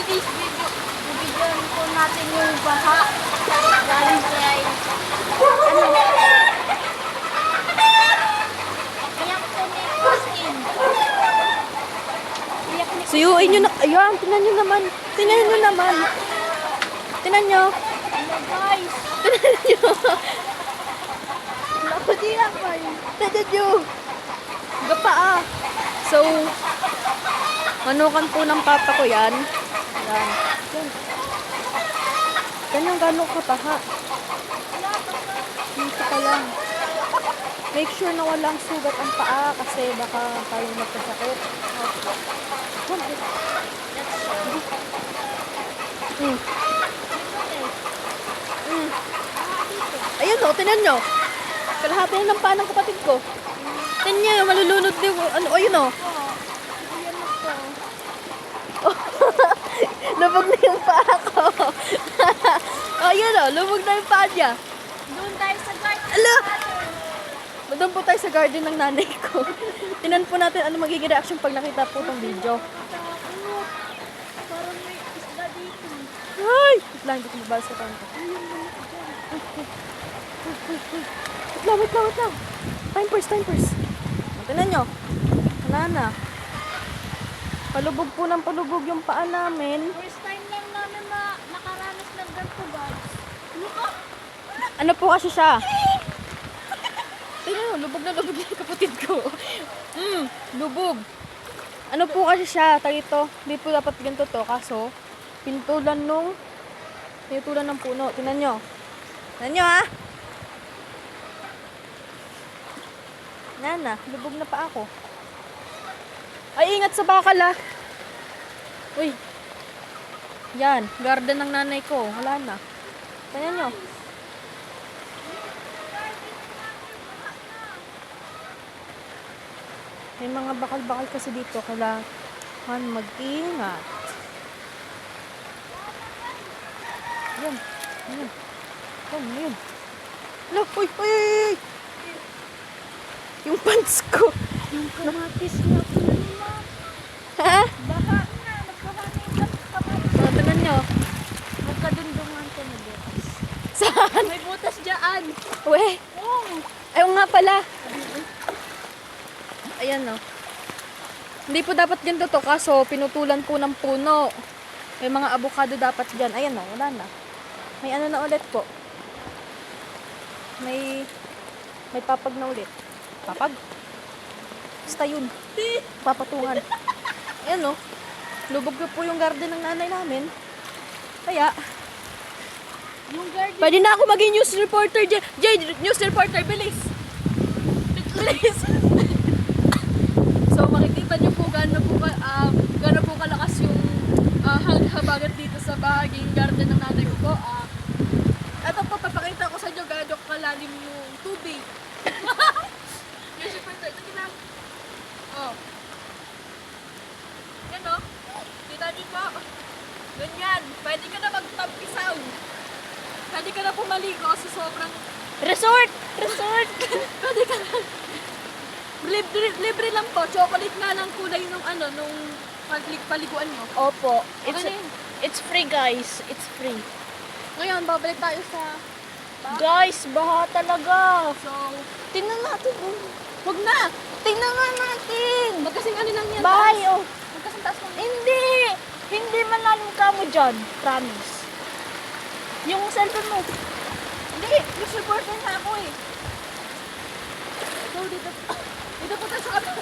Guys, bibigyan po natin yung baha. Galing kay... Ano? Iyak po ni Christine. Iyak ni Suyuin nyo na. Ayan, tinan nyo naman. Tinan nyo naman. Tinan nyo. Ano guys? Tinan nyo. Nakadiyak pa yun. Tinan nyo. Gapa ah. So, manukan po ng papa ko yan. Yan. Yan. Yan yung gano'ng kapaha. Dito pa lang. Make sure na walang sugat ang paa kasi baka tayo magkasakit. Mm. Mm. Ayun o, tinan nyo. Kalahati na ng paa ng kapatid ko. Tinan nyo, malulunod din. Ano, ayun o. Ayan na po. Lubog na yung paa ko. Ayun o, lubog na yung paa niya. Doon tayo sa garden. Ala! Doon po tayo sa garden ng nanay ko. Tinan po natin ano magiging reaction pag nakita po itong video. Takot. Parang may isda dito. Ay! Wait lang, hindi ko mabasa sa kanto. Wait lang. Time first. Tinan nyo. Wala na. Palubog po ng palubog yung paa namin. First time lang namin nakaranas ng ganito guys. Ano ka? Ano po kasi siya? Tingnan mo, lubog na lubog yung kapatid ko. Lubog. Ano po kasi siya, talito. Hindi po dapat ganito to, kaso pinutulan ng puno. Tingnan nyo. Tingnan nyo ha. Nana, lubog na pa ako. Ay, ingat sa bakal ha. Uy. Yan, garden ng nanay ko. Wala na. Tingnan nyo. May mga bakal-bakal kasi dito, kailangan mag-ingat. Yan. Look, uy! Yung pants ko. Yung kamatis na po na nila. Ha? Baha na. Nagkahanin ka kamatis. O, tingnan nyo. Magkadundungan ka na butas. Saan? May butas dyan. Uwe. Oh. Ayaw nga pala. Ayan o. Hindi po dapat ganito to, kaso pinutulan po ng puno. May mga avocado dapat dyan. Ayan o, wala na. May ano na ulit po. May papag na ulit. Papag? Basta yun. Papatungan. Ayan o. Lubog na po yung garden ng nanay namin. Kaya, Yung garden. pwede na ako maging news reporter. News reporter, bilis. Bilis. So, makikita niyo po gaano po kalakas yung habagat dito sa bahaging garden ng nanay ko po. Ito po, papakita ko sa inyo gaano kalalim yung tubig. News reporter, ito lang. Oh. Yan o. Kita niyo po. Ganyan. Pwede ka na magtampisaw. Pwede ka na pumaligo sa sobrang... Resort. Pwede ka na... Libre lang po. Chocolate nga lang kulay nung paliguan mo. Opo. Ano yun? It's free guys. It's free. Ngayon, babalik tayo sa... Guys, baha talaga. So, Tingnan natin. wag na! Tingnan nga natin. Magkasing ano lang yan. Bahay oh. Magkasing taas lang. Hindi. Hindi malalim ka mo dyan. Promise. Yung cellphone mo. Hindi! Yung supporter na ako eh. So, dito po tayo sa kapit.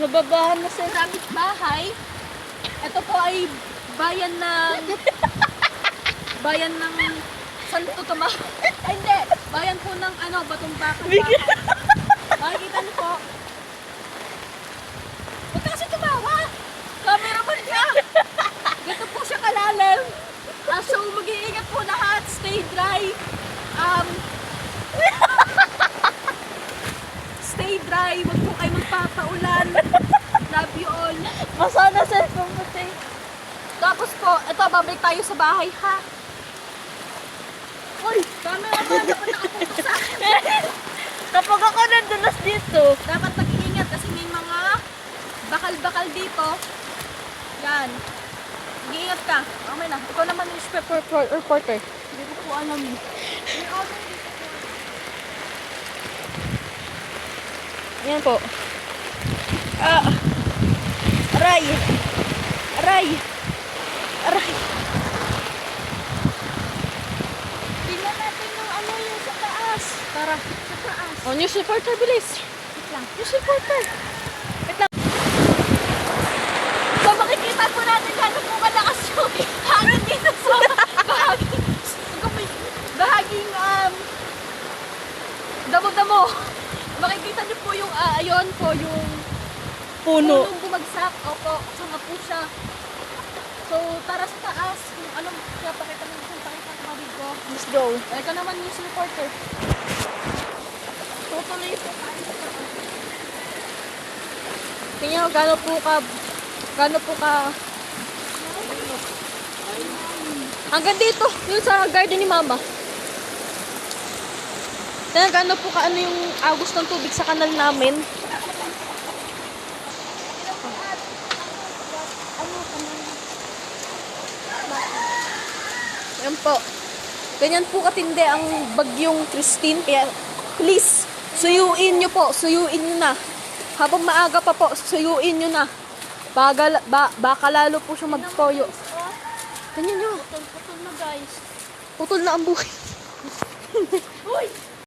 Nababahan na sa... Sa bahay. Ito po ay bayan ng Santo Tomas. Ay, hindi. Bayan po ng Batong Bakal. Makikita niyo po. Huwag ka kasi tumawa. Cameraman ka. Ganito po siya kalalim. So, mag-iingat po lahat. Stay dry. Stay dry. Huwag po kayo magpapaulan. Love you all. Basa na cellphone mo, te. Tapos po, ito, babalik tayo sa bahay, ha? Uy, camera ba? Dapat nakapunta sa akin. Kapag ako nandulas dito, Dapat mag-iingat kasi may mga bakal-bakal dito. Yan. Mag-iingat ka. Okay na. Ikaw naman yung reporter. Hindi ko po alam eh. Yan po. Aray! Aray! Aray! Tingnan natin yung ano yung sa taas. Tara. Sa taas. Oh, news reporter, bilis. Wait lang. News reporter. Wait lang. So, makikita po natin gano'n po kalakas yung hangin dito sa bahaging damo-damo. Makikita niyo po yung, ayun po, yung punong bumagsak. Opo, kasama po siya. So, tara sa taas. Kung anong pakita mo kung pakita ko ba dito. Let's go. Ay ka naman news reporter. Tutuloy po tayo sa taas. Tingnan mo, gano'n po ka, hanggang dito, yun sa garden ni Mama. Tingnan, gano'n po ka, ano yung agos ng tubig sa kanal namin. Yan po. Ganyan po katindi ang bagyong Christine. Kaya, please, suyuin nyo po. Suyuin nyo na. Habang maaga pa po, suyuin nyo na. Baka lalo po siyang magtoyo. Ganyan nyo. Putol na guys. Putol na ang buhay. Uy!